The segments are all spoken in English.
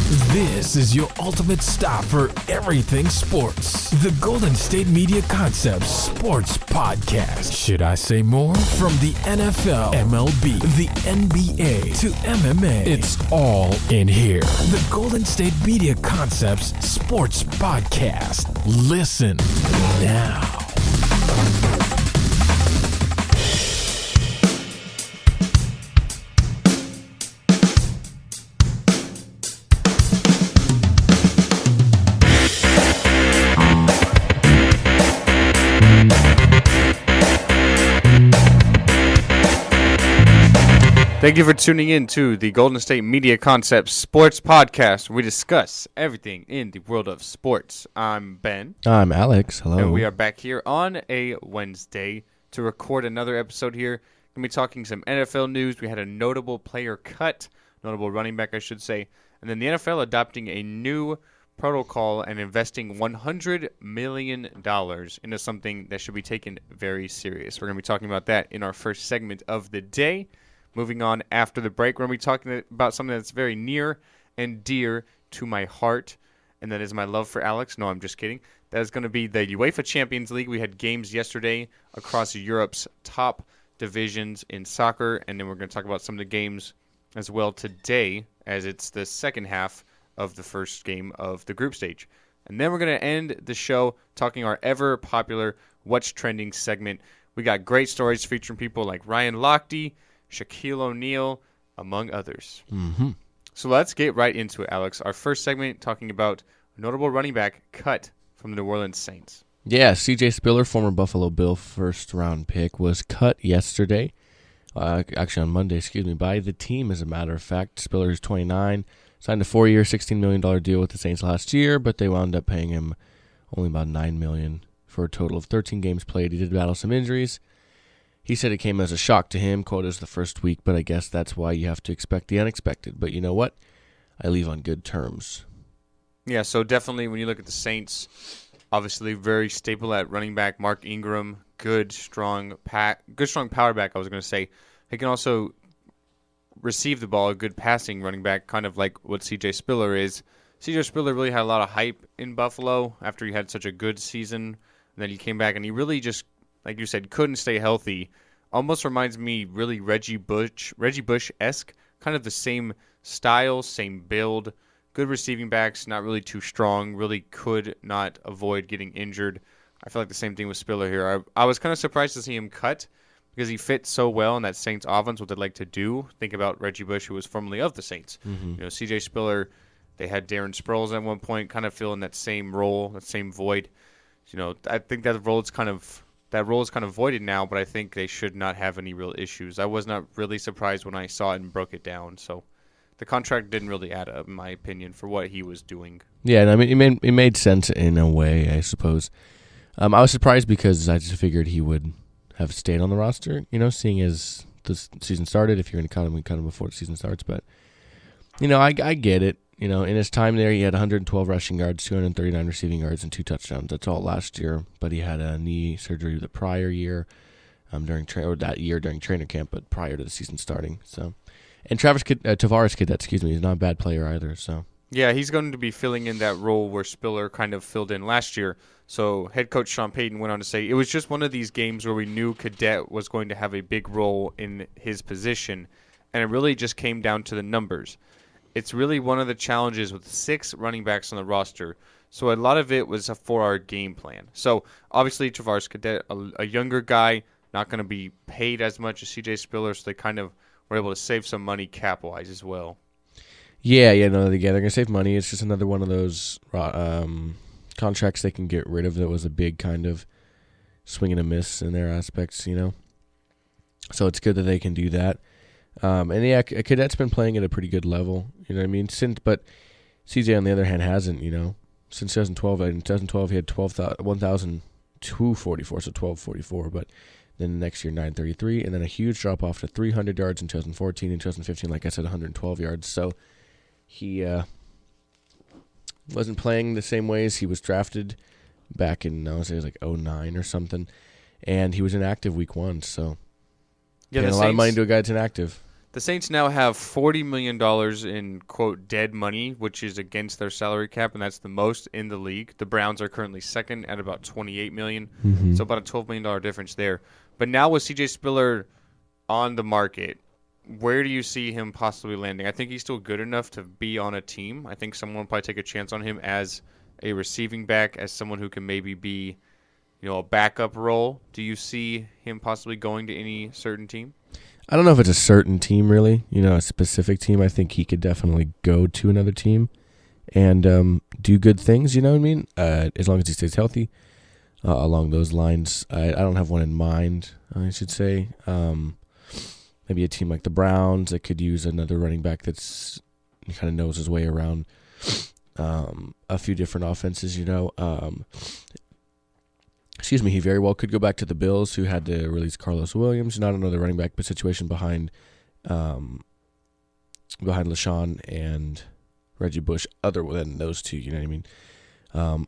This is your ultimate stop for everything sports. The Golden State Media Concepts Sports Podcast. Should I say more? From the NFL, MLB, the NBA to MMA, it's all in here. The Golden State Media Concepts Sports Podcast. Listen now. Thank you for tuning in to the Golden State Media Concepts Sports Podcast, where we discuss everything in the world of sports. I'm Ben. I'm Alex. Hello. And we are back here on a Wednesday to record another episode here. We're going to be talking some NFL news. We had a notable player cut, notable running back, I should say. And then the NFL adopting a new protocol and investing $100 million into something that should be taken very serious. We're going to be talking about that in our first segment of the day. Moving on after the break, we're going to be talking about something that's very near and dear to my heart, and that is my love for Alex. No, I'm just kidding. That is going to be the UEFA Champions League. We had games yesterday across Europe's top divisions in soccer, and then we're going to talk about some of the games as well today, as it's the second half of the first game of the group stage. And then we're going to end the show talking our ever-popular What's Trending segment. We got great stories featuring people like Ryan Lochte, Shaquille O'Neal, among others. Mm-hmm. So let's get right into it, Alex. Our first segment talking about a notable running back cut from the New Orleans Saints. Yeah, C.J. Spiller, former Buffalo Bill first-round pick, was cut yesterday, actually on Monday, by the team, as a matter of fact. Spiller is 29, signed a 4-year, $16 million deal with the Saints last year, but they wound up paying him only about $9 million for a total of 13 games played. He did battle some injuries. He said it came as a shock to him, quote, as the first week, but I guess that's why you have to expect the unexpected. But you know what? I leave on good terms. Yeah, so definitely when you look at the Saints, obviously very stable at running back. Mark Ingram, good strong power back, I was going to say. He can also receive the ball, a good passing running back, kind of like what C.J. Spiller is. C.J. Spiller really had a lot of hype in Buffalo after he had such a good season. And then he came back and he really just, like you said, couldn't stay healthy. Almost reminds me really Reggie Bush-esque. Kind of the same style, same build. Good receiving backs, not really too strong. Really could not avoid getting injured. I feel like the same thing with Spiller here. I was kind of surprised to see him cut because he fits so well in that Saints offense, what they like to do. Think about Reggie Bush, who was formerly of the Saints. Mm-hmm. You know, C.J. Spiller, they had Darren Sproles at one point, kind of filling that same role, that same void. You know, I think that role is kind of voided now, but I think they should not have any real issues. I was not really surprised when I saw it and broke it down. So the contract didn't really add up, in my opinion, for what he was doing. Yeah, and I mean, it made sense in a way, I suppose. I was surprised because I just figured he would have stayed on the roster, you know, seeing as the season started. If you're going to cut him, we cut him before the season starts. But, you know, I get it. You know, in his time there, he had 112 rushing yards, 239 receiving yards, and 2 touchdowns. That's all last year. But he had a knee surgery the prior year, during training camp, but prior to the season starting. So, and Tavares Cadet, is not a bad player either. So, yeah, he's going to be filling in that role where Spiller kind of filled in last year. So, head coach Sean Payton went on to say it was just one of these games where we knew Cadet was going to have a big role in his position, and it really just came down to the numbers. It's really one of the challenges with 6 running backs on the roster. So a lot of it was for our game plan. So obviously Tavares Cadet, a younger guy, not going to be paid as much as C.J. Spiller, so they kind of were able to save some money cap-wise as well. Yeah, they're going to save money. It's just another one of those contracts they can get rid of that was a big kind of swing and a miss in their aspects, you know. So it's good that they can do that. And yeah, Cadet's been playing at a pretty good level, you know what I mean? But CJ, on the other hand, hasn't, you know. Since 2012, in 2012 he had 1,244, so 1,244, but then the next year 933, and then a huge drop off to 300 yards in 2014. In 2015, like I said, 112 yards. So he wasn't playing the same way as he was drafted back in, I want to say it was like 2009 or something, and he was inactive week 1, so yeah, paying a lot of money to a guy that's inactive. The Saints now have $40 million in, quote, dead money, which is against their salary cap, and that's the most in the league. The Browns are currently second at about $28 million, so about a $12 million difference there. But now with C.J. Spiller on the market, where do you see him possibly landing? I think he's still good enough to be on a team. I think someone will probably take a chance on him as a receiving back, as someone who can maybe be, a backup role. Do you see him possibly going to any certain team? I don't know if it's a certain team, really. A specific team. I think he could definitely go to another team and do good things, you know what I mean? As long as he stays healthy along those lines. I don't have one in mind, I should say. Maybe a team like the Browns that could use another running back that's kind of knows his way around a few different offenses, Excuse me, he very well could go back to the Bills, who had to release Carlos Williams, not another running back, but situation behind LaShawn and Reggie Bush, other than those two, you know what I mean?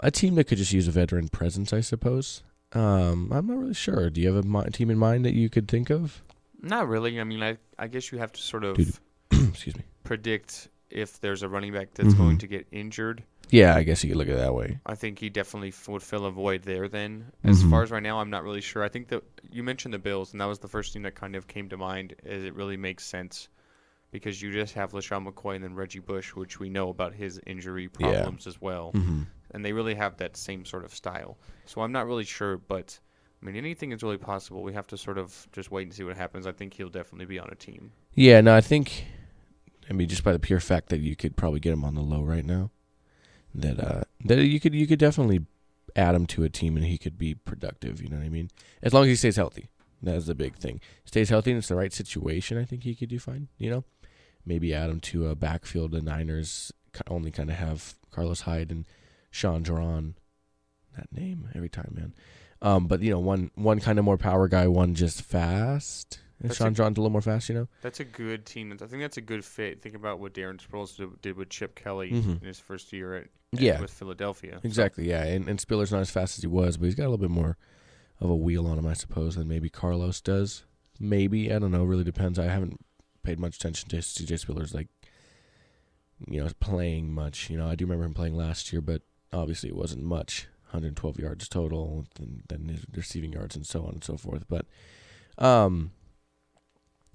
A team that could just use a veteran presence, I suppose. I'm not really sure. Do you have a team in mind that you could think of? Not really. I mean, I guess you have to sort of excuse me, predict if there's a running back that's going to get injured. Yeah, I guess you could look at it that way. I think he definitely would fill a void there then. As far as right now, I'm not really sure. I think that you mentioned the Bills, and that was the first thing that kind of came to mind, as it really makes sense because you just have LaShawn McCoy and then Reggie Bush, which we know about his injury problems as well. And they really have that same sort of style. So I'm not really sure, but I mean, anything is really possible. We have to sort of just wait and see what happens. I think he'll definitely be on a team. Yeah, no, just by the pure fact that you could probably get him on the low right now, that you could definitely add him to a team and he could be productive, you know what I mean? As long as he stays healthy. That's the big thing. Stays healthy and it's the right situation, I think he could do fine, Maybe add him to a backfield. The Niners only kind of have Carlos Hyde and Sean Duran. That name every time, man. But, one kind of more power guy, one just fast. And Sean Duran's a little more fast, That's a good team. I think that's a good fit. Think about what Darren Sproles did with Chip Kelly in his first year with Philadelphia. Exactly, yeah. And Spiller's not as fast as he was, but he's got a little bit more of a wheel on him, I suppose, than maybe Carlos does. Maybe. I don't know. Really depends. I haven't paid much attention to C.J. Spiller's, playing much. I do remember him playing last year, but obviously it wasn't much. 112 yards total, and then his receiving yards and so on and so forth. But,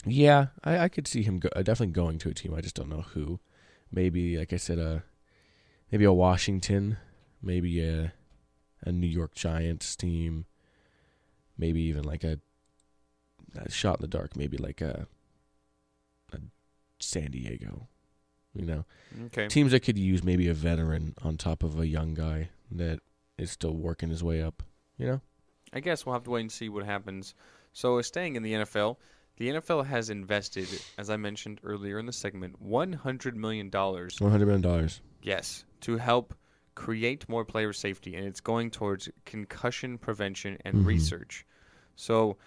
yeah, I could see him definitely going to a team. I just don't know who. Maybe, like I said, maybe a Washington, maybe a New York Giants team, maybe even like a shot in the dark, maybe like a San Diego, Okay. Teams that could use maybe a veteran on top of a young guy that is still working his way up, I guess we'll have to wait and see what happens. So staying in the NFL, the NFL has invested, as I mentioned earlier in the segment, $100 million. $100 million. Yes, to help create more player safety, and it's going towards concussion prevention and research. So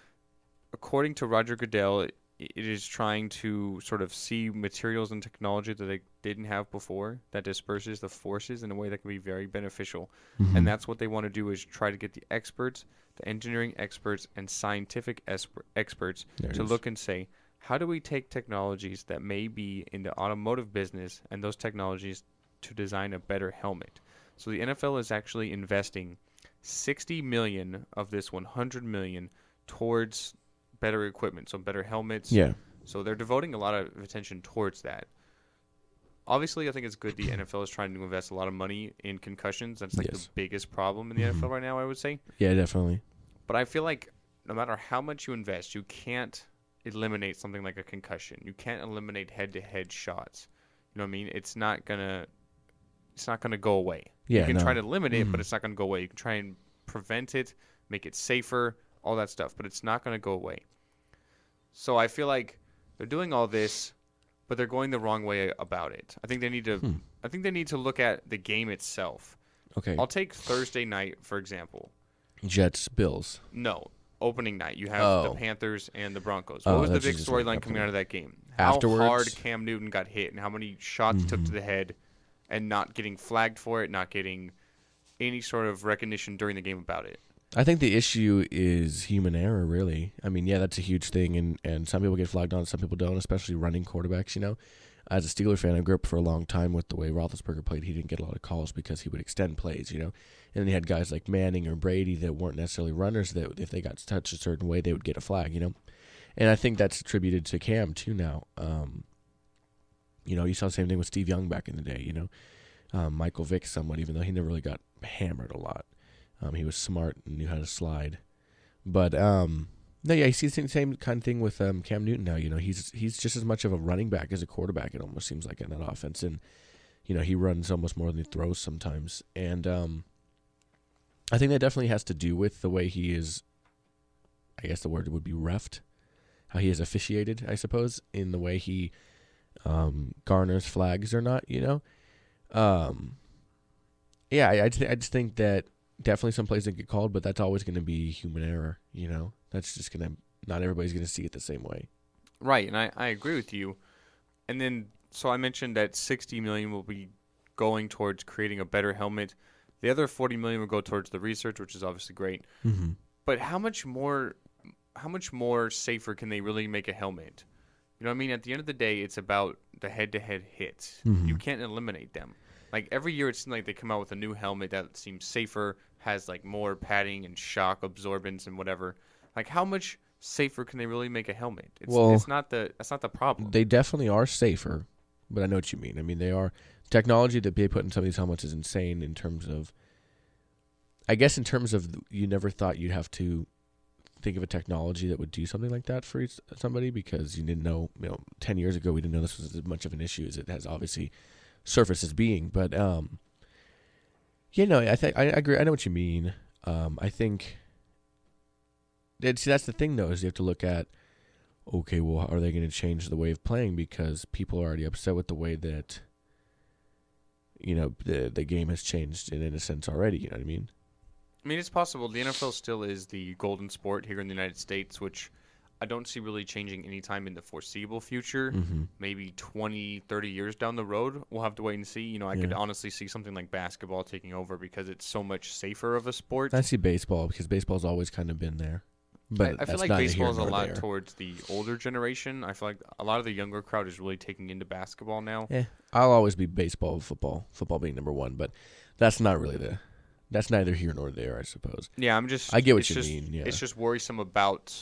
according to Roger Goodell, it is trying to sort of see materials and technology that they didn't have before that disperses the forces in a way that can be very beneficial. And that's what they want to do, is try to get the experts, the engineering experts, and scientific experts to look and say, how do we take technologies that may be in the automotive business and those technologies to design a better helmet? So the NFL is actually investing $60 million of this $100 million towards better equipment, so better helmets. Yeah. So they're devoting a lot of attention towards that. Obviously, I think it's good the NFL is trying to invest a lot of money in concussions. That's the biggest problem in the NFL right now, I would say. Yeah, definitely. But I feel like no matter how much you invest, you can't eliminate something like a concussion. You can't eliminate head-to-head shots. You know what I mean? It's not gonna go away. Yeah, you can try to limit it, but it's not gonna go away. You can try and prevent it, make it safer, all that stuff, but it's not gonna go away. So I feel like they're doing all this, but they're going the wrong way about it. I think they need to. I think they need to look at the game itself. Okay. I'll take Thursday night for example. Jets, Bills. No, opening night. You have the Panthers and the Broncos. What was the big storyline coming out of that game? Afterwards? How hard Cam Newton got hit and how many shots he took to the head, and not getting flagged for it, not getting any sort of recognition during the game about it. I think the issue is human error, really. I mean, yeah, that's a huge thing, and some people get flagged on, some people don't, especially running quarterbacks, you know. As a Steeler fan, I grew up for a long time with the way Roethlisberger played. He didn't get a lot of calls because he would extend plays, you know. And then you had guys like Manning or Brady that weren't necessarily runners that if they got touched a certain way, they would get a flag, you know. And I think that's attributed to Cam, too, now. You know, you saw the same thing with Steve Young back in the day, you know. Michael Vick somewhat, even though he never really got hammered a lot. He was smart and knew how to slide. But, no, yeah, you see the same kind of thing with Cam Newton now. You know, he's just as much of a running back as a quarterback, it almost seems like, in that offense. And, you know, he runs almost more than he throws sometimes. And I think that definitely has to do with the way he is, I guess the word would be reffed, how he is officiated, I suppose, in the way he garners flags or not, you know. Yeah, I just think that definitely some plays that get called, but that's always going to be human error, you know. That's just going to, not everybody's going to see it the same way. Right, and I agree with you. And then, so I mentioned that $60 million will be going towards creating a better helmet. The other $40 million will go towards the research, which is obviously great. Mm-hmm. But how much more safer can they really make a helmet? You know what I mean? At the end of the day, it's about the head-to-head hits. Mm-hmm. You can't eliminate them. Like, every year it seems like they come out with a new helmet that seems safer, has, like, more padding and shock absorbance and whatever. Like, how much safer can they really make a helmet? That's not the problem. They definitely are safer, but I know what you mean. I mean, they are. Technology that they put in some of these helmets is insane in terms of, I guess in terms of, you never thought you'd have to think of a technology that would do something like that for somebody, because you didn't know, 10 years ago, we didn't know this was as much of an issue as it has obviously surfaced as being. But, I agree. I know what you mean. I think, that's the thing, though, is you have to look at, okay, well, are they going to change the way of playing? Because people are already upset with the way that, the game has changed in a sense already, you know what I mean? I mean, it's possible. The NFL still is the golden sport here in the United States, which I don't see really changing anytime in the foreseeable future. Mm-hmm. Maybe 20, 30 years down the road. We'll have to wait and see. I could honestly see something like basketball taking over because it's so much safer of a sport. I see baseball because baseball's always kind of been there. But I feel like baseball is a lot towards the older generation. I feel like a lot of the younger crowd is really taking into basketball now. Yeah, I'll always be baseball, football being number one, but that's not really that's neither here nor there, I suppose. Yeah, I get what you mean. Yeah, it's just worrisome about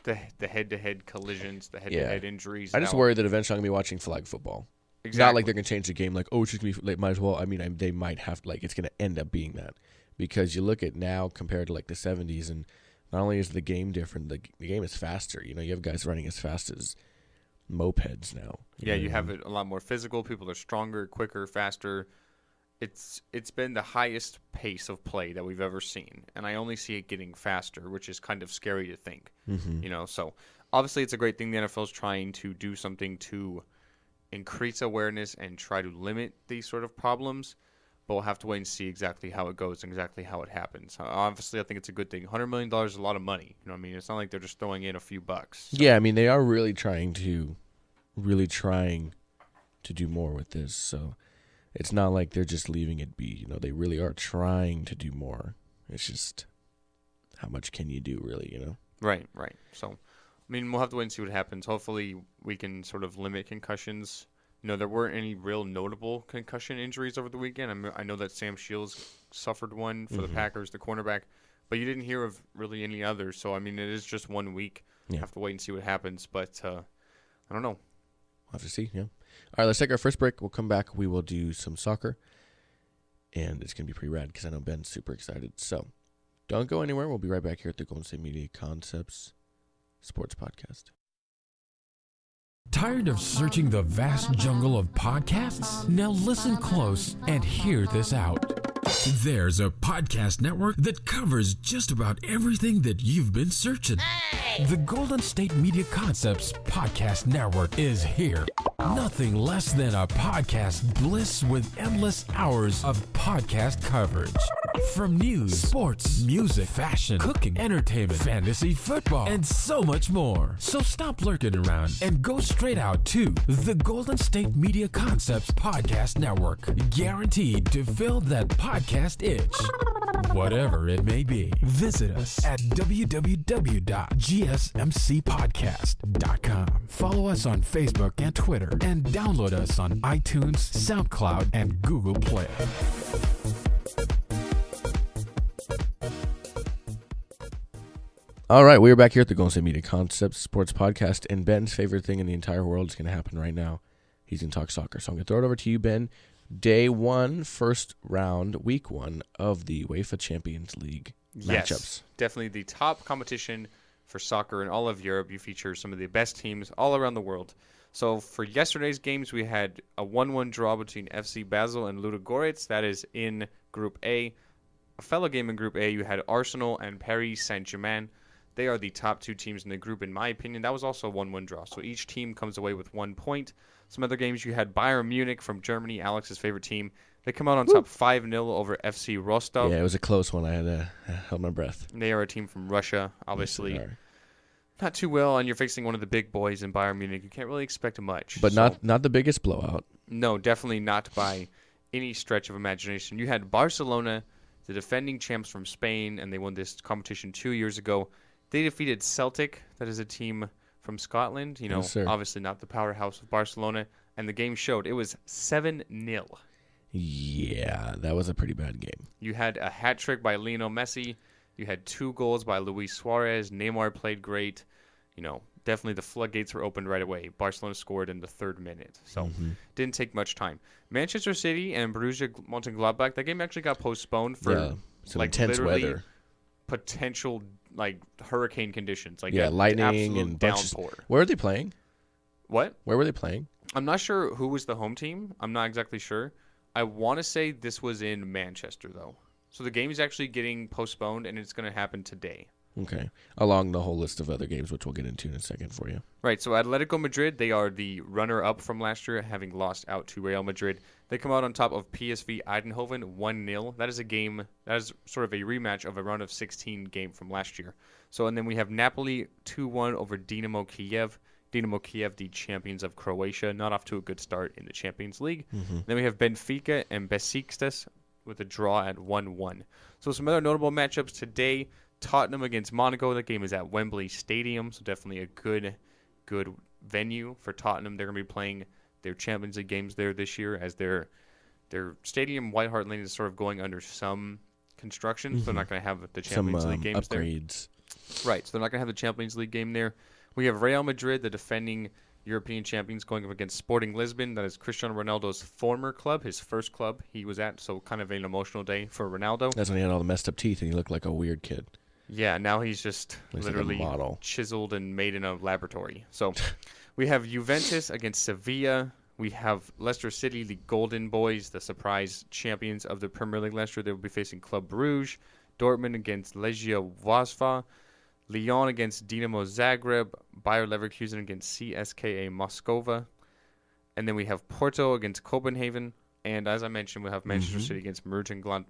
the head-to-head collisions, the head-to-head injuries. I just worry that eventually I'm gonna be watching flag football. Exactly. Not like they're gonna change the game. Like, it's just gonna be like, might as well. I mean, they might have it's gonna end up being that, because you look at now compared to like the 70s, and not only is the game different, the game is faster. You have guys running as fast as mopeds now. You have it a lot more physical. People are stronger, quicker, faster. It's been the highest pace of play that we've ever seen, and I only see it getting faster, which is kind of scary to think. Mm-hmm. So obviously it's a great thing the NFL is trying to do something to increase awareness and try to limit these sort of problems. But we'll have to wait and see exactly how it goes and exactly how it happens. Obviously, I think it's a good thing. $100 million is a lot of money. You know what I mean? It's not like they're just throwing in a few bucks. So. Yeah, I mean, they are really trying to do more with this. So it's not like they're just leaving it be. They really are trying to do more. It's just, how much can you do, really, Right. So, I mean, we'll have to wait and see what happens. Hopefully, we can sort of limit concussions. There weren't any real notable concussion injuries over the weekend. I know that Sam Shields suffered one for the Packers, the cornerback, but you didn't hear of really any others. So, I mean, it is just 1 week. Yeah. Have to wait and see what happens, but I don't know. We'll have to see, yeah. All right, let's take our first break. We'll come back. We will do some soccer, and it's going to be pretty rad because I know Ben's super excited. So don't go anywhere. We'll be right back here at the Golden State Media Concepts Sports Podcast. Tired of searching the vast jungle of podcasts? Now listen close and hear this out. There's a podcast network that covers just about everything that you've been searching. Hey! The Golden State Media Concepts Podcast Network is here. Nothing less than a podcast bliss with endless hours of podcast coverage. From news, sports, music, fashion, cooking, entertainment, fantasy, football, and so much more. So stop lurking around and go straight out to the Golden State Media Concepts Podcast Network. Guaranteed to fill that podcast itch. Whatever it may be, visit us at www.gsmcpodcast.com. Follow us on Facebook and Twitter, and download us on iTunes, SoundCloud, and Google Play. All right, we are back here at the Golden State Media Concepts Sports Podcast, and Ben's favorite thing in the entire world is going to happen right now. He's going to talk soccer. So I'm going to throw it over to you, Ben. Day one, first round, week one of the UEFA Champions League matchups. Yes, definitely the top competition for soccer in all of Europe. You feature some of the best teams all around the world. So for yesterday's games, we had a 1-1 draw between FC Basel and Ludogorets. That is in Group A. A fellow game in Group A, you had Arsenal and Paris Saint-Germain. They are the top two teams in the group, in my opinion. That was also a 1-1 draw. So each team comes away with 1 point. Some other games, you had Bayern Munich from Germany, Alex's favorite team. They come out on top 5-0 over FC Rostov. Yeah, it was a close one. I had to hold my breath. They are a team from Russia, obviously. Yes, not too well, and you're facing one of the big boys in Bayern Munich. You can't really expect much. But not the biggest blowout. No, definitely not by any stretch of imagination. You had Barcelona, the defending champs from Spain, and they won this competition 2 years ago. They defeated Celtic. That is a team from Scotland. You know, Yes, sir. obviously not the powerhouse of Barcelona. And the game showed. It was 7-0. Yeah, that was a pretty bad game. You had a hat trick by Lionel Messi. You had 2 goals by Luis Suarez. Neymar played great. You know, definitely the floodgates were opened right away. Barcelona scored in the 3rd minute. So, didn't take much time. Manchester City and Borussia Mönchengladbach, that game actually got postponed for some intense weather. Potential hurricane conditions, lightning and downpour. Where are they playing? What? Where were they playing? I'm not sure who was the home team. I'm not exactly sure. I want to say this was in Manchester, though. So the game is actually getting postponed, and it's going to happen today. Okay. Along the whole list of other games, which we'll get into in a second for you. Right, so Atletico Madrid, they are the runner-up from last year, having lost out to Real Madrid. They come out on top of PSV Eindhoven 1-0. That is a game, that is sort of a rematch of a round of 16 game from last year. So, and then we have Napoli 2-1 over Dinamo Kiev. Dinamo Kiev, the champions of Croatia, not off to a good start in the Champions League. Then we have Benfica and Besiktas with a draw at 1-1. So some other notable matchups today. Tottenham against Monaco. That game is at Wembley Stadium, so definitely a good venue for Tottenham. They're going to be playing their Champions League games there this year, as their stadium, White Hart Lane, is sort of going under some construction, so they're not going to have the Champions League games upgrades. There. Right, so they're not going to have the Champions League game there. We have Real Madrid, the defending European champions, going up against Sporting Lisbon. That is Cristiano Ronaldo's former club, his first club he was at, so kind of an emotional day for Ronaldo. That's when he had all the messed up teeth and he looked like a weird kid. Yeah, now he's just literally model. Chiseled and made in a laboratory. So we have Juventus against Sevilla. We have Leicester City, the Golden Boys, the surprise champions of the Premier League last year. They will be facing Club Brugge. Dortmund against Legia Warsaw. Lyon against Dinamo Zagreb. Bayer Leverkusen against CSKA Moscova. And then we have Porto against Copenhagen. And as I mentioned, we have Manchester City against Borussia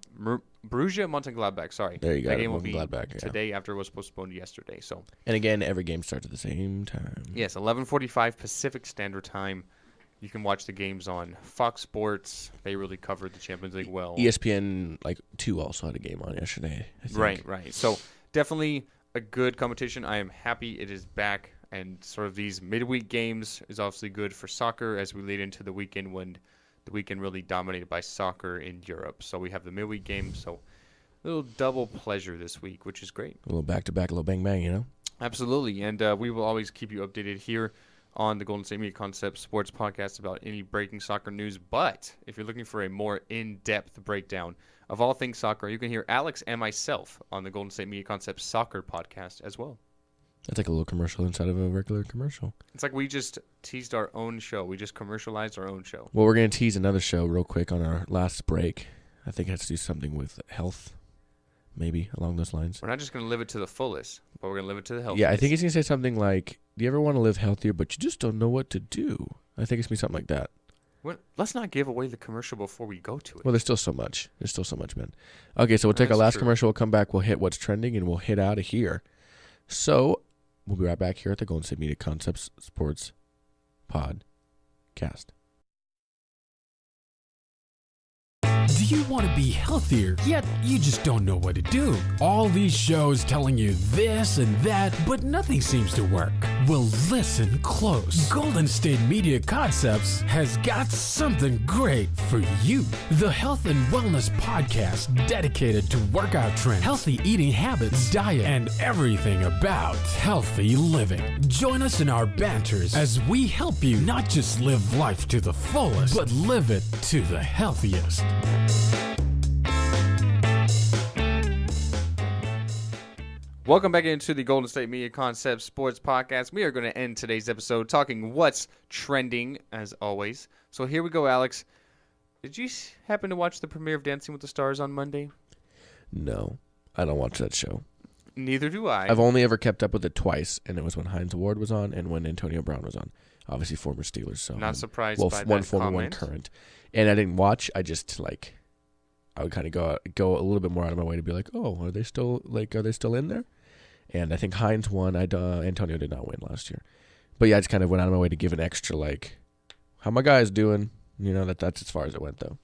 Mönchengladbach. Sorry. There you go. That game will be today after it was postponed yesterday. So. And again, every game starts at the same time. Yes, 11:45 Pacific Standard Time. You can watch the games on Fox Sports. They really covered the Champions League well. ESPN 2 also had a game on yesterday, I think. Right. So definitely a good competition. I am happy it is back. And sort of these midweek games is obviously good for soccer as we lead into the weekend when the weekend really dominated by soccer in Europe. So we have the midweek game. So a little double pleasure this week, which is great. A little back-to-back, a little bang-bang, you know? Absolutely. And we will always keep you updated here on the Golden State Media Concepts Sports Podcast about any breaking soccer news. But if you're looking for a more in-depth breakdown of all things soccer, you can hear Alex and myself on the Golden State Media Concepts Soccer Podcast as well. That's like a little commercial inside of a regular commercial. It's like we just teased our own show. We just commercialized our own show. Well, we're going to tease another show real quick on our last break. I think it has to do something with health, maybe, along those lines. We're not just going to live it to the fullest, but we're going to live it to the healthiest. Yeah, I think he's going to say something like, do you ever want to live healthier, but you just don't know what to do? I think it's going to be something like that. Let's not give away the commercial before we go to it. Well, there's still so much. Man. Okay, so we'll take our last commercial. We'll come back. We'll hit what's trending, and we'll hit out of here. So we'll be right back here at the Golden State Media Concepts Sports Podcast. Do you want to be healthier, yet you just don't know what to do. All these shows telling you this and that, but nothing seems to work. Well, listen close. Golden State Media Concepts has got something great for you. The Health and Wellness Podcast dedicated to workout trends, healthy eating habits, diet, and everything about healthy living. Join us in our banters as we help you not just live life to the fullest, but live it to the healthiest. Welcome back into the Golden State Media Concepts Sports Podcast. We are going to end today's episode talking what's trending, as always. So here we go, Alex. Did you happen to watch the premiere of Dancing with the Stars on Monday? No, I don't watch that show. Neither do I. I've only ever kept up with it twice, and it was when Hines Ward was on and when Antonio Brown was on. Obviously, former Steelers. So not surprised by one that former, comment. one current. And I didn't watch. I just I would kind of go a little bit more out of my way to be like, oh, are they still in there? And I think Hines won. Antonio did not win last year. But yeah, I just kind of went out of my way to give an extra how my guys doing? That's as far as it went though.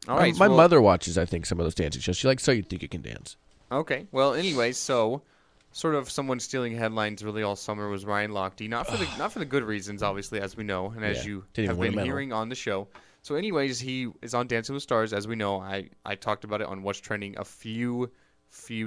All right. My mother watches, I think, some of those dancing shows. She likes So You Think You Can Dance. Okay. Well, anyway, so sort of someone stealing headlines really all summer was Ryan Lochte. Not for the good reasons, obviously, as we know, and as you have been hearing on the show. So anyways, he is on Dancing with Stars, as we know. I talked about it on What's Trending a few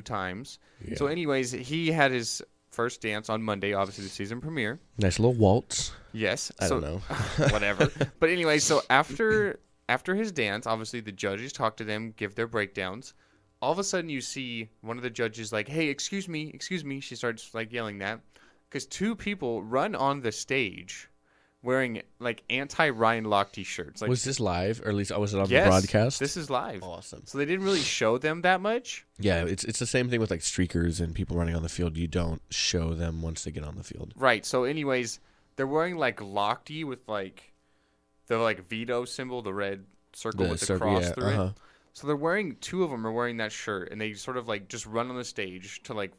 times. Yeah. So anyways, he had his first dance on Monday, obviously the season premiere. Nice little waltz. Yes. I don't know. Whatever. But anyway, so after his dance, obviously the judges talk to them, give their breakdowns. All of a sudden you see one of the judges hey, excuse me. She starts yelling that because two people run on the stage wearing anti-Ryan Lochte shirts. Was this live, or at least was it on the broadcast? This is live. Awesome. So they didn't really show them that much. Yeah, it's the same thing with streakers and people running on the field. You don't show them once they get on the field. Right. So anyways, they're wearing Lochte with the veto symbol, the red circle with the cross through it. So two of them are wearing that shirt, and they sort of just run on the stage to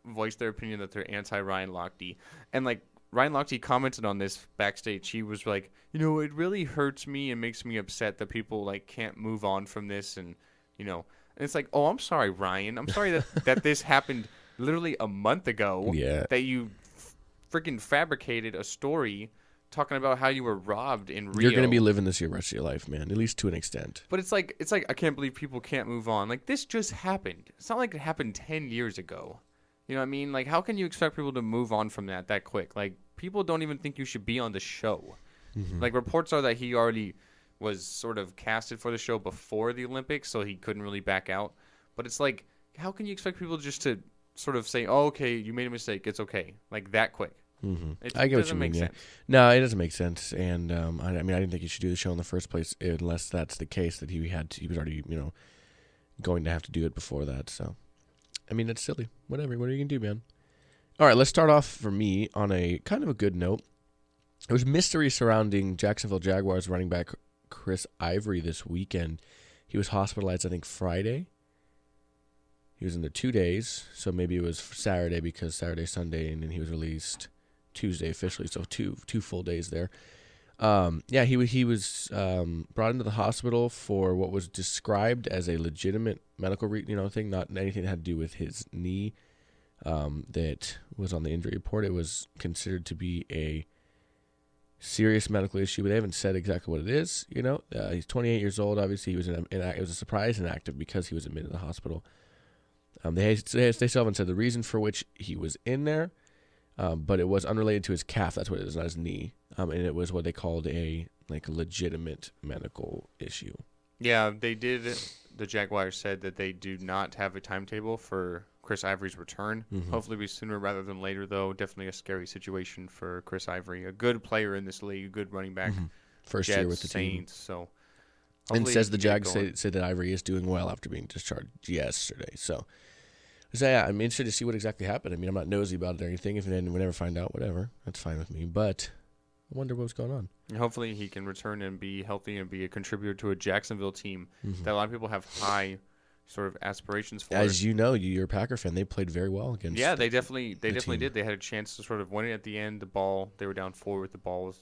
voice their opinion that they're anti-Ryan Lochte. And Ryan Lochte commented on this backstage. He was it really hurts me and makes me upset that people can't move on from this, and and it's oh, I'm sorry, Ryan. I'm sorry that this happened literally a month ago. Yeah. That you freaking fabricated a story talking about how you were robbed in Rio. You're going to be living this your rest of your life, man, at least to an extent. But it's I can't believe people can't move on. This just happened. It's not like it happened 10 years ago. You know what I mean? How can you expect people to move on from that quick? People don't even think you should be on the show. Mm-hmm. Reports are that he already was sort of casted for the show before the Olympics, so he couldn't really back out. But it's how can you expect people just to sort of say, oh, okay, you made a mistake, it's okay, that quick? Mm-hmm. I get what you mean. Yeah. No, it doesn't make sense, and I didn't think he should do the show in the first place unless that's the case that he was already going to have to do it before that. So, it's silly. Whatever. What are you gonna do, man? All right, let's start off for me on a kind of a good note. There was mystery surrounding Jacksonville Jaguars running back Chris Ivory this weekend. He was hospitalized, I think, Friday. He was in there 2 days, so maybe it was Saturday because Saturday, Sunday, and then he was released Tuesday officially, so two full days there. He was brought into the hospital for what was described as a legitimate medical thing, not anything that had to do with his knee that was on the injury report. It was considered to be a serious medical issue, but they haven't said exactly what it is. He's 28 years old. Obviously, he was it was a surprise inactive because he was admitted to the hospital. They still haven't said the reason for which he was in there. But it was unrelated to his calf. That's what it is, not his knee. And it was what they called a legitimate medical issue. Yeah, they did. The Jaguars said that they do not have a timetable for Chris Ivory's return. Mm-hmm. Hopefully be sooner rather than later, though. Definitely a scary situation for Chris Ivory. A good player in this league, a good running back. Mm-hmm. First Jets, year with the Saints, team. So and says the Jags said that Ivory is doing well after being discharged yesterday. So yeah, I'm interested to see what exactly happened. I'm not nosy about it or anything. If we never find out, whatever, that's fine with me. But I wonder what's going on. And hopefully he can return and be healthy and be a contributor to a Jacksonville team that a lot of people have high sort of aspirations for. As you know, you're a Packer fan. They played very well against. Yeah, they definitely did. They had a chance to sort of win it at the end. The ball, they were down 4 with the ball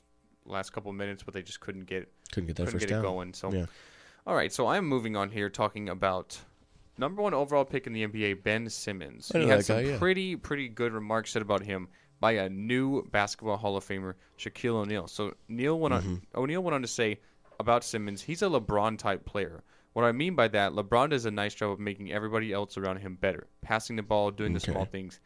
last couple of minutes, but they just couldn't get that first it down. Going. So. Yeah. All right, so I'm moving on here talking about number 1 overall pick in the NBA, Ben Simmons. He had some pretty good remarks said about him by a new basketball Hall of Famer, Shaquille O'Neal. So O'Neal went on to say about Simmons, he's a LeBron-type player. What I mean by that, LeBron does a nice job of making everybody else around him better, passing the ball, doing the small things.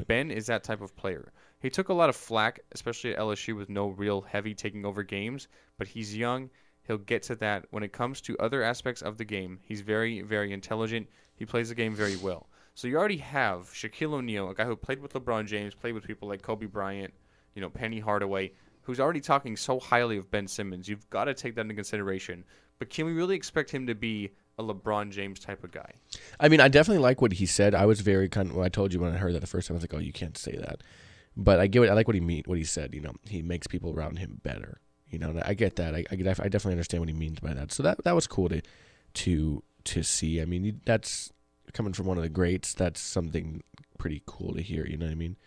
Ben is that type of player. He took a lot of flack, especially at LSU with no real heavy taking over games, but he's young. He'll get to that. When it comes to other aspects of the game, he's very, very intelligent. He plays the game very well. So you already have Shaquille O'Neal, a guy who played with LeBron James, played with people like Kobe Bryant, Penny Hardaway, who's already talking so highly of Ben Simmons. You've got to take that into consideration. But can we really expect him to be a LeBron James type of guy? I mean, I definitely like what he said. I was very when I told you when I heard that the first time, I was like, oh, you can't say that. But I like what he said. He makes people around him better. I get that. I definitely understand what he means by that. So that was cool to see. I mean, that's coming from one of the greats. That's something pretty cool to hear. You know what I mean?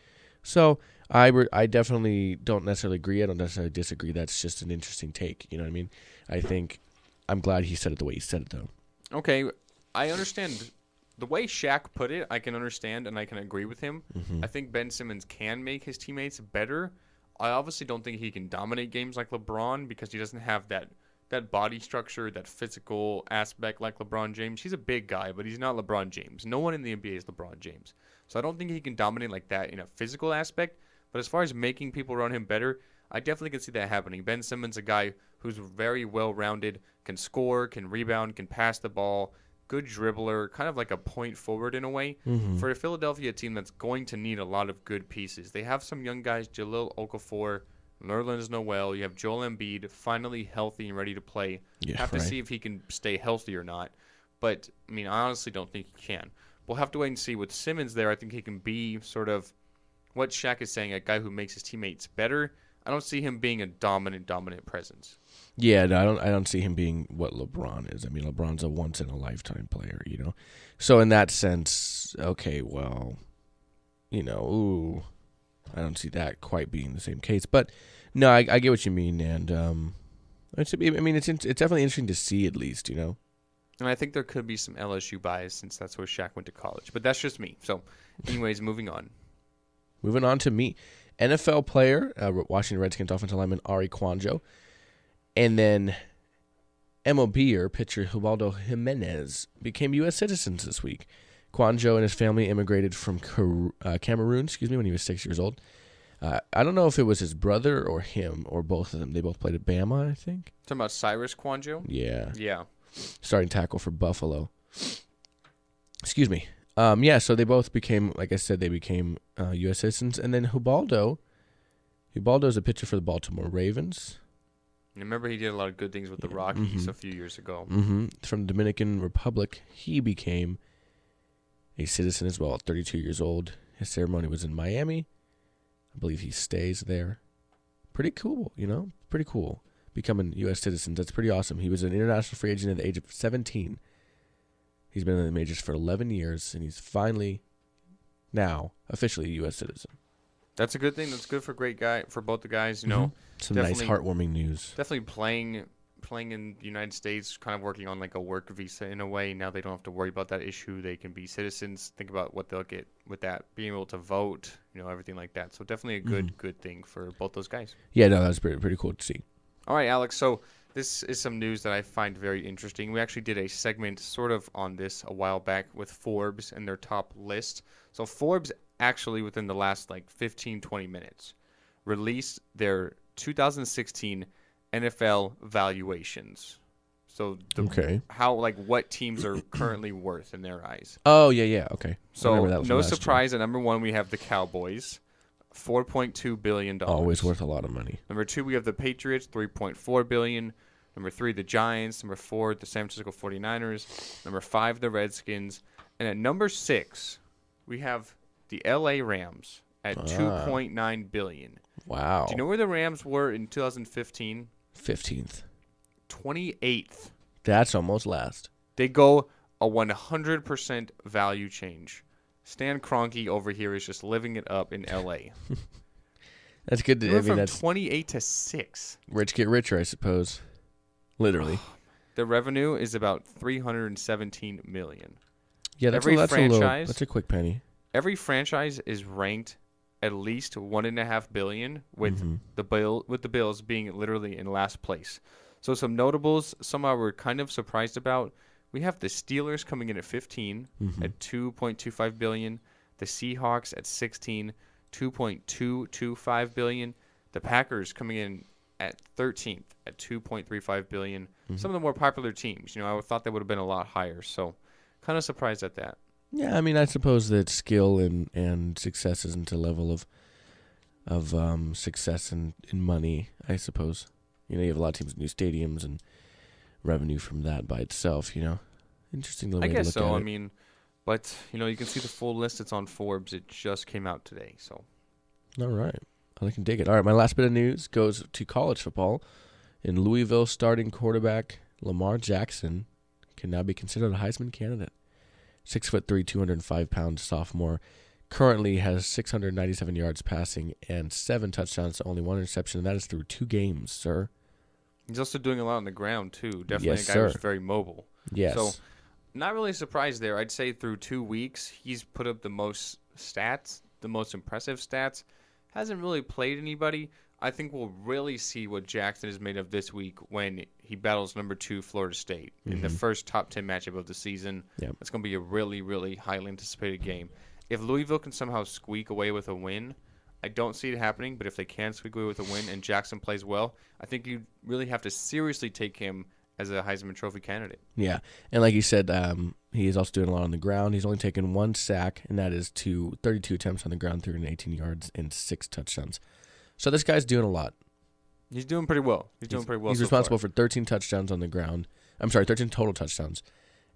So I definitely don't necessarily agree. I don't necessarily disagree. That's just an interesting take. You know what I mean? I'm glad he said it the way he said it, though. Okay, I understand the way Shaq put it. I can understand and I can agree with him. I think Ben Simmons can make his teammates better. I obviously don't think he can dominate games like LeBron because he doesn't have that body structure, that physical aspect like LeBron James. He's a big guy, but he's not LeBron James. No one in the NBA is LeBron James. So I don't think he can dominate like that in a physical aspect. But as far as making people around him better, I definitely can see that happening. Ben Simmons, a guy who's very well-rounded, can score, can rebound, can pass the ball, good dribbler, kind of like a point forward in a way. For a Philadelphia team that's going to need a lot of good pieces. They have some young guys, Jahlil Okafor, Nerlens Noel. You have Joel Embiid, finally healthy and ready to play. Have to see if he can stay healthy or not. But, I mean, I honestly don't think he can. We'll have to wait and see. With Simmons there, I think he can be sort of what Shaq is saying, a guy who makes his teammates better. I don't see him being a dominant presence. Yeah, no, I don't see him being what LeBron is. I mean, LeBron's a once-in-a-lifetime player, So in that sense, okay, well, I don't see that quite being the same case. But, no, I get what you mean, and it's definitely interesting to see at least, And I think there could be some LSU bias since that's where Shaq went to college. But that's just me. So, anyways, moving on. Moving on to me. NFL player, Washington Redskins offensive lineman Ari Kwanjo. And then MLBer pitcher Ubaldo Jimenez became U.S. citizens this week. Kwanjo and his family immigrated from Cameroon, when he was 6 years old. I don't know if it was his brother or him or both of them. They both played at Bama, I think. Talking about Cyrus Kwanjo? Yeah. Yeah. Starting tackle for Buffalo. Excuse me. So they both became, like I said, U.S. citizens. And then Ubaldo's a pitcher for the Baltimore Ravens. Remember, he did a lot of good things with the Rockies a few years ago. From the Dominican Republic, he became a citizen as well at 32 years old. His ceremony was in Miami. I believe he stays there. Pretty cool, Pretty cool. Becoming U.S. citizens. That's pretty awesome. He was an international free agent at the age of 17. He's been in the majors for 11 years, and he's finally now officially a U.S. citizen. That's a good thing. That's good for both the guys. Some nice heartwarming news. Definitely playing in the United States, kind of working on like a work visa in a way. Now they don't have to worry about that issue. They can be citizens. Think about what they'll get with that, being able to vote, everything like that. So definitely a good thing for both those guys. Yeah, no, that's pretty cool to see. All right, Alex. So this is some news that I find very interesting. We actually did a segment sort of on this a while back with Forbes and their top list. So Forbes actually within the last 15, 20 minutes released their 2016 NFL valuations. So what teams are currently worth in their eyes. Oh, yeah, okay. So no surprise at number 1 we have the Cowboys, $4.2 billion. Always worth a lot of money. Number 2 we have the Patriots, $3.4 billion. Number 3 the Giants. Number 4 the San Francisco 49ers. Number 5 the Redskins. And at number 6 we have the LA Rams at $2.9 billion. Wow. Do you know where the Rams were in 2015? 15th. 28th. That's almost last. They go a 100% value change. Stan Kroenke over here is just living it up in LA. That's good. They went from 28 to 6. Rich get richer, I suppose. Literally. Their revenue is about $317 million. Yeah, that's a quick penny. Every franchise is ranked at least $1.5 billion, with the Bills being literally in last place. So some notables, some I were kind of surprised about. We have the Steelers coming in at 15 at $2.25 billion. The Seahawks at 16, $2.225 billion. The Packers coming in at 13th at $2.35 billion. Some of the more popular teams, I thought they would have been a lot higher. So kind of surprised at that. Yeah, I mean, I suppose that skill and success isn't a level of success in money, I suppose. You have a lot of teams with new stadiums and revenue from that by itself, Interesting little way to look at it. I guess so. I mean, but, you can see the full list. It's on Forbes. It just came out today, so. All right. I can dig it. All right, my last bit of news goes to college football. In Louisville, starting quarterback Lamar Jackson can now be considered a Heisman candidate. 6'3", 205-pound sophomore, currently has 697 yards passing and 7 touchdowns to only 1 interception, and that is through 2 games, sir. He's also doing a lot on the ground, too. Definitely yes, a guy who's very mobile. Yes. So, not really surprised there. I'd say through 2 weeks, he's put up the most stats, the most impressive stats. Hasn't really played anybody. I think we'll really see what Jackson is made of this week when he battles number 2 Florida State in the first top 10 matchup of the season. Yep. It's going to be a really, really highly anticipated game. If Louisville can somehow squeak away with a win, I don't see it happening, but if they can squeak away with a win and Jackson plays well, I think you really have to seriously take him as a Heisman Trophy candidate. Yeah, and like you said, he is also doing a lot on the ground. He's only taken 1 sack, and that is to 32 attempts on the ground, 318 yards, and 6 touchdowns. So this guy's doing a lot. He's doing pretty well. He's responsible for 13 touchdowns on the ground. 13 total touchdowns,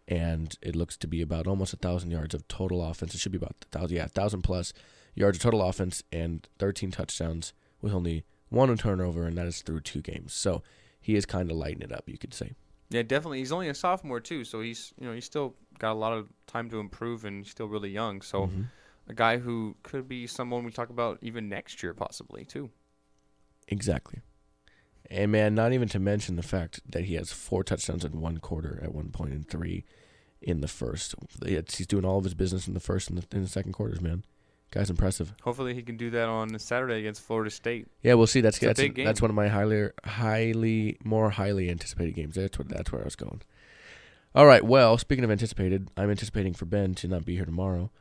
and it looks to be about almost 1,000 yards of total offense. It should be about 1,000 plus yards of total offense and 13 touchdowns with only 1 turnover, and that is through 2 games. So he is kind of lighting it up, you could say. Yeah, definitely. He's only a sophomore too, so he's still got a lot of time to improve, and he's still really young. So a guy who could be someone we talk about even next year possibly too. Exactly. And man, not even to mention the fact that he has 4 touchdowns in 1 quarter at one point and 3 in the first. He's doing all of his business in the first and in the second quarters, man. Guy's impressive. Hopefully he can do that on Saturday against Florida State. Yeah, we'll see. That's a big game. That's one of my more highly anticipated games. That's where I was going. All right. Well, speaking of anticipated, I'm anticipating for Ben to not be here tomorrow.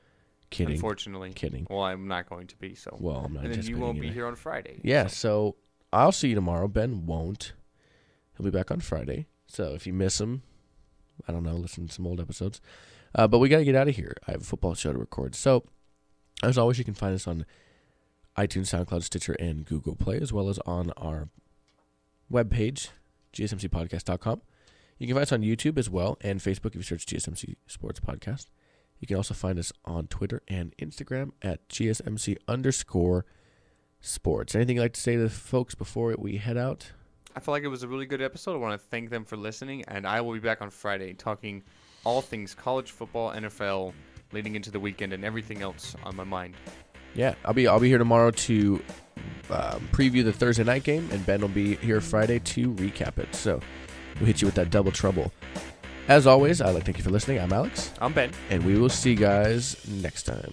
Kidding. Unfortunately. Kidding. Well, I'm not going to be. So. Well, I'm not. And then you won't be here on Friday. Yeah. So I'll see you tomorrow. Ben won't. He'll be back on Friday. So if you miss him, I don't know. Listen to some old episodes. But we got to get out of here. I have a football show to record. So. As always, you can find us on iTunes, SoundCloud, Stitcher, and Google Play, as well as on our webpage, gsmcpodcast.com. You can find us on YouTube as well, and Facebook if you search GSMC Sports Podcast. You can also find us on Twitter and Instagram at GSMC_sports. Anything you'd like to say to the folks before we head out? I feel like it was a really good episode. I want to thank them for listening, and I will be back on Friday talking all things college football, NFL, leading into the weekend, and everything else on my mind. Yeah, I'll be here tomorrow to preview the Thursday night game, and Ben will be here Friday to recap it. So we'll hit you with that double trouble. As always, I'd like to thank you for listening. I'm Alex. I'm Ben. And we will see you guys next time.